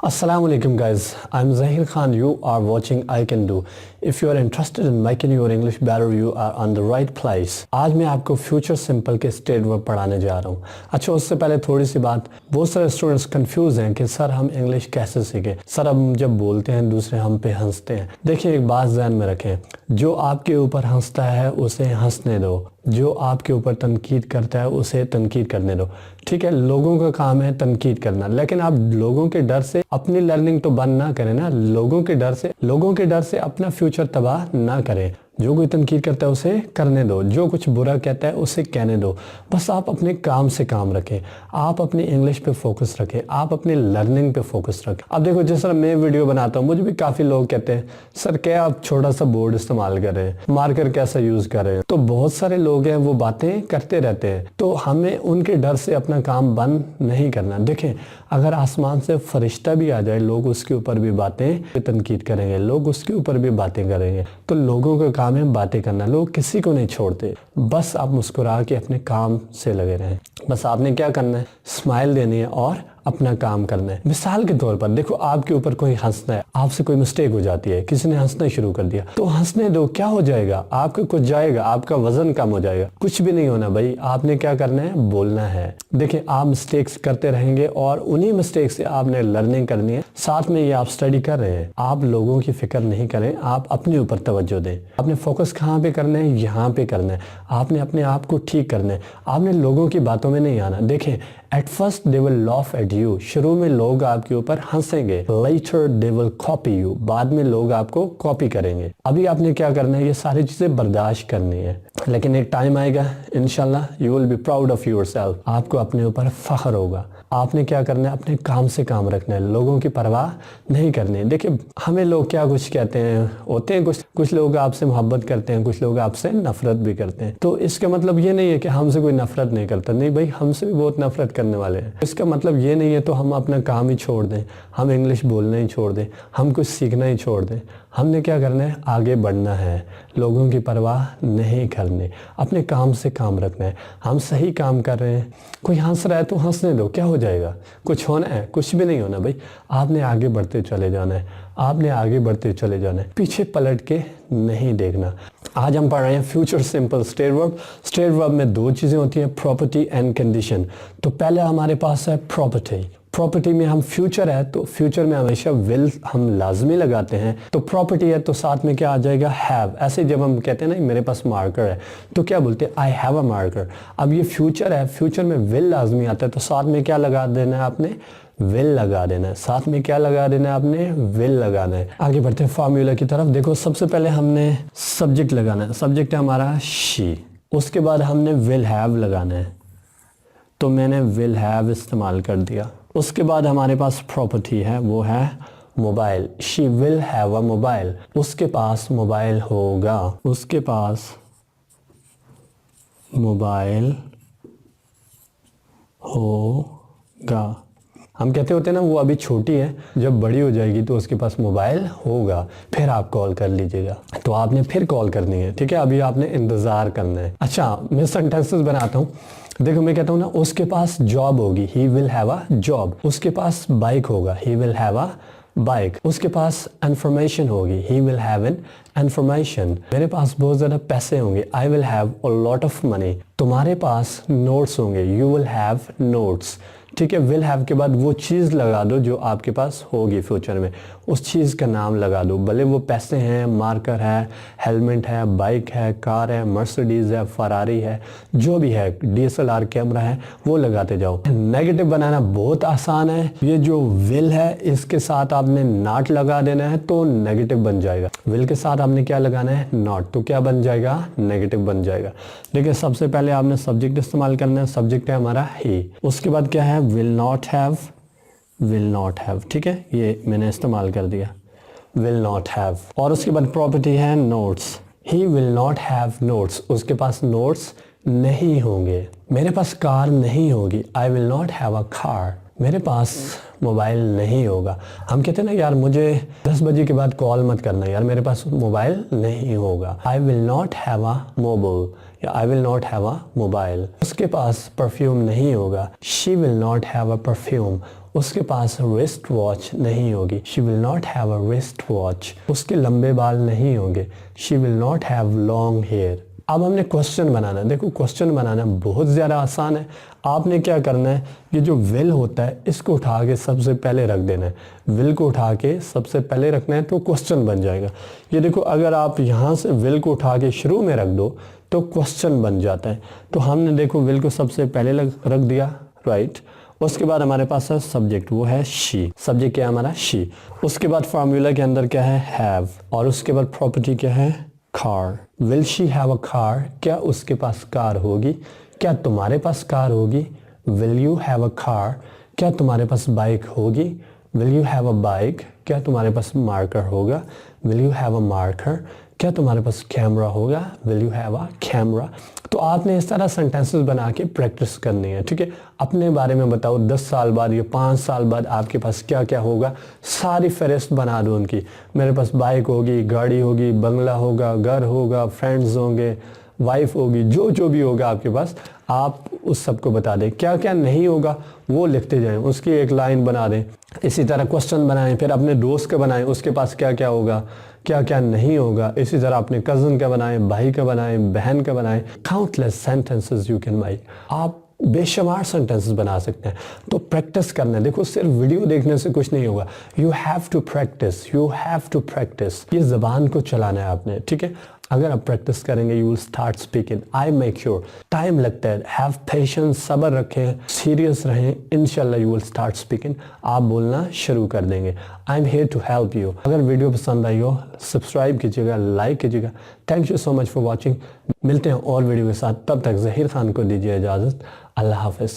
Assalamu alaikum guys, I'm Zahir Khan. You are watching I Can Do. If you are interested in making your English better, you are on the right place. आज मैं आपको future simple के state verb पढ़ाने जा रहा हूँ। अच्छा, उससे पहले थोड़ी सी बात, बहुत सारे स्टूडेंट्स कंफ्यूज हैं कि सर हम इंग्लिश कैसे सीखें। सर हम जब बोलते हैं दूसरे हम पे हंसते हैं। देखिए एक बात ध्यान में रखें, जो आपके ऊपर हंसता है उसे हंसने दो, जो आपके ऊपर तनकीद करता है उसे तनकीद करने दो। ठीक है, लोगों का काम है तनकीद करना, लेकिन आप लोगों के डर से अपनी लर्निंग तो बंद ना करें ना। लोगों के डर से अपना फ्यूचर तबाह ना करें। जो कोई तनकीद करता है उसे करने दो, जो कुछ बुरा कहता है उसे कहने दो। बस आप अपने काम से काम रखें, आप अपनी इंग्लिश पे फोकस रखें, आप अपनी लर्निंग पे फोकस रखें। अब देखो जिस तरह मैं वीडियो बनाता हूँ, मुझे भी काफ़ी लोग कहते हैं सर क्या आप छोटा सा बोर्ड इस्तेमाल कर रहे हैं, मार्कर कैसा यूज़ कर रहे हैं। तो बहुत सारे लोग हैं वो बातें करते रहते हैं, तो हमें उनके डर से अपना काम बंद नहीं करना। देखें अगर आसमान से फरिश्ता भी आ जाए, लोग उसके ऊपर भी बातें तनकीद करेंगे, लोग उसके ऊपर भी बातें करेंगे। तो लोगों का काम है बातें करना, लोग किसी को नहीं छोड़ते। बस आप मुस्कुरा के अपने काम से लगे रहें। बस आपने क्या करना है, स्माइल देनी है और अपना काम करना है। मिसाल के तौर पर देखो, आपके ऊपर कोई हंसना है, आपसे कोई मिस्टेक हो जाती है, किसी ने हंसना शुरू कर दिया, तो हंसने दो, क्या हो जाएगा, आपका कुछ जाएगा, आपका वजन कम हो जाएगा, कुछ भी नहीं होना भाई। आपने क्या करना है, बोलना है। देखिए आप मिस्टेक्स करते रहेंगे और उन्हीं मिस्टेक से आपने लर्निंग करनी है। साथ में ये आप स्टडी कर रहे हैं, आप लोगों की फिक्र नहीं करें, आप अपने ऊपर तवज्जो दें। आपने फोकस कहाँ पे करना है, यहाँ पे करना है। आपने अपने आप को ठीक करना है, आपने लोगों की बातों में नहीं आना। देखें at first they will laugh at you, शुरू में लोग आपके ऊपर हंसेंगे, later they will copy you, बाद में लोग आपको कॉपी करेंगे। अभी आपने क्या करना है, ये सारी चीजें बर्दाश्त करनी है, लेकिन एक टाइम आएगा इंशाल्लाह you will be proud of yourself, आपको अपने ऊपर फख्र होगा। आपने क्या करना है, अपने काम से काम रखना है, लोगों की परवाह नहीं करनी। देखिए हमें लोग क्या कुछ कहते हैं, होते हैं कुछ लोग आपसे मोहब्बत करते हैं, कुछ लोग आपसे नफरत भी करते हैं। तो इसका मतलब ये नहीं है कि हमसे कोई नफरत नहीं करता, नहीं भाई हमसे भी बहुत नफरत करने वाले हैं। इसका मतलब ये नहीं है तो हम अपना काम ही छोड़ दें, हम इंग्लिश बोलना ही छोड़ दें, हम कुछ सीखना ही छोड़ दें। हमने क्या करना है, आगे बढ़ना है, लोगों की परवाह नहीं करनी, अपने काम से काम रखना है। हम सही काम कर रहे हैं, कोई हंस रहा है तो हंसने दो, क्या हो जाएगा, कुछ होना है, कुछ भी नहीं होना भाई। आपने आगे बढ़ते चले जाना है, आपने आगे बढ़ते चले जाना है, पीछे पलट के नहीं देखना। आज हम पढ़ रहे हैं future simple state verb. State verb में दो चीज़ें होती हैं, प्रॉपर्टी एंड कंडीशन। तो पहले हमारे पास है प्रॉपर्टी। प्रॉपर्टी में हम फ्यूचर है तो फ्यूचर में हमेशा विल हम लाजमी लगाते हैं, तो प्रॉपर्टी है तो साथ में क्या आ जाएगा, हैव। ऐसे जब हम कहते हैं ना मेरे पास मार्कर है तो क्या बोलते हैं, आई हैव अ मार्कर। अब ये फ्यूचर है, फ्यूचर में विल लाजमी आता है, तो साथ में क्या लगा देना है आपने, विल लगा देना है। साथ में क्या लगा देना है आपने, विल लगाना है। आगे बढ़ते हैं फार्मूला की तरफ। देखो सबसे पहले हमने सब्जेक्ट लगाना है, सब्जेक्ट है हमारा शी, उसके बाद हमने विल हैव लगाना है, तो मैंने विल हैव इस्तेमाल कर दिया। उसके बाद हमारे पास प्रॉपर्टी है, वो है mobile, she will have a mobile, उसके पास मोबाइल होगा, उसके पास मोबाइल होगा। हम कहते होते हैं ना वो अभी छोटी है, जब बड़ी हो जाएगी तो उसके पास मोबाइल होगा, फिर आप कॉल कर लीजिएगा। तो आपने फिर कॉल करनी है, ठीक है, अभी आपने इंतजार करना है। अच्छा मैं सेंटेंसेस बनाता हूँ। देखो मैं कहता हूँ ना, उसके पास जॉब होगी, he will have a job. उसके पास बाइक होगा, he will have a bike. उसके पास इंफॉर्मेशन होगी, he will have an information. मेरे पास बहुत ज़्यादा पैसे होंगे, I will have a lot of money. तुम्हारे पास नोट्स होंगे, यू विल हैव नोट्स। ठीक है, विल हैव के बाद वो चीज़ लगा दो जो आपके पास होगी फ्यूचर में, उस चीज़ का नाम लगा दो, भले वो पैसे हैं, मार्कर है, हेलमेट है, बाइक है, कार है, मर्सिडीज़ है, फरारी है, जो भी है, डीएसएलआर कैमरा है, वो लगाते जाओ। नेगेटिव बनाना बहुत आसान है, ये जो विल है इसके साथ आपने नॉट लगा देना है तो नेगेटिव बन जाएगा। विल के साथ आपने क्या लगाना है, नॉट, तो क्या बन जाएगा, नेगेटिव बन जाएगा। देखिए सबसे पहले आपने सब्जेक्ट इस्तेमाल करना है, सब्जेक्ट है हमारा ही, उसके बाद क्या है, will not have, will not have. ठीक है, ये मैंने इस्तेमाल कर दिया, विल नॉट हैव। और उसके बाद प्रॉपर्टी है notes, he will not have notes, उसके पास नोट्स नहीं होंगे। मेरे पास कार नहीं होगी, आई will not have a car. मेरे पास मोबाइल नहीं होगा। हम कहते हैं ना यार मुझे 10 बजे के बाद कॉल मत करना यार, मेरे पास मोबाइल नहीं होगा, I will not have a mobile, या I will not have a mobile. उसके पास परफ्यूम नहीं होगा, she will not have a perfume, उसके पास रिस्ट वॉच नहीं होगी, she will not have a wrist watch. उसके लंबे बाल नहीं होंगे, she will not have long hair. अब हमने क्वेश्चन बनाना है। देखो क्वेश्चन बनाना बहुत ज़्यादा आसान है। आपने क्या करना है, ये जो विल होता है इसको उठा के सबसे पहले रख देना है। विल को उठा के सबसे पहले रखना है तो क्वेश्चन बन जाएगा। ये देखो अगर आप यहाँ से विल को उठा के शुरू में रख दो तो क्वेश्चन बन जाता है। तो हमने देखो विल को सबसे पहले रख दिया, राइट। उसके बाद हमारे पास है सब्जेक्ट, वो है शी। सब्जेक्ट क्या है हमारा, शी। उसके बाद फार्मूला के अंदर क्या है, हैव। और उसके बाद प्रॉपर्टी क्या है, car. Will she have a car, क्या उसके पास कार होगी। क्या तुम्हारे पास कार होगी, will you have a car, क्या तुम्हारे पास बाइक होगी। Will you have a bike, क्या तुम्हारे पास मार्कर होगा। Will you have a marker, क्या तुम्हारे पास कैमरा होगा। Will you have a camera. तो आपने इस तरह सेंटेंसेस बना के प्रैक्टिस करनी है, ठीक है। अपने बारे में बताओ 10 साल बाद या 5 साल बाद आपके पास क्या क्या होगा, सारी फहरिस्त बना दो उनकी। मेरे पास बाइक होगी, गाड़ी होगी, बंगला होगा, घर होगा, फ्रेंड्स होंगे, वाइफ होगी, जो जो भी होगा आपके पास, आप उस सबको बता दें। क्या क्या नहीं होगा वो लिखते जाएं, उसकी एक लाइन बना दें। इसी तरह क्वेश्चन बनाएं, फिर अपने दोस्त का बनाएं, उसके पास क्या क्या होगा, क्या क्या नहीं होगा। इसी तरह अपने कज़न का बनाएं, भाई का बनाएं, बहन का बनाएं। Countless sentences you can make. आप बेशुमार सेंटेंसेस बना सकते हैं। तो प्रैक्टिस करना है। देखो सिर्फ वीडियो देखने से कुछ नहीं होगा, you have to practise, you have to practise. ये ज़बान को चलाना है आपने, ठीक है। अगर आप प्रैक्टिस करेंगे you will start speaking, I make sure. Time लगता है, हैव पेशेंस, सब्र रखें, सीरियस रहें, इंशाल्लाह यू विल स्टार्ट स्पीकिंग। आप बोलना शुरू कर देंगे। I am here to help you. अगर वीडियो पसंद आई हो सब्सक्राइब कीजिएगा, लाइक कीजिएगा। Thank you so much for watching. मिलते हैं और वीडियो के साथ, तब तक ज़हीर खान को दीजिए इजाज़त। अल्लाह हाफ़िज़।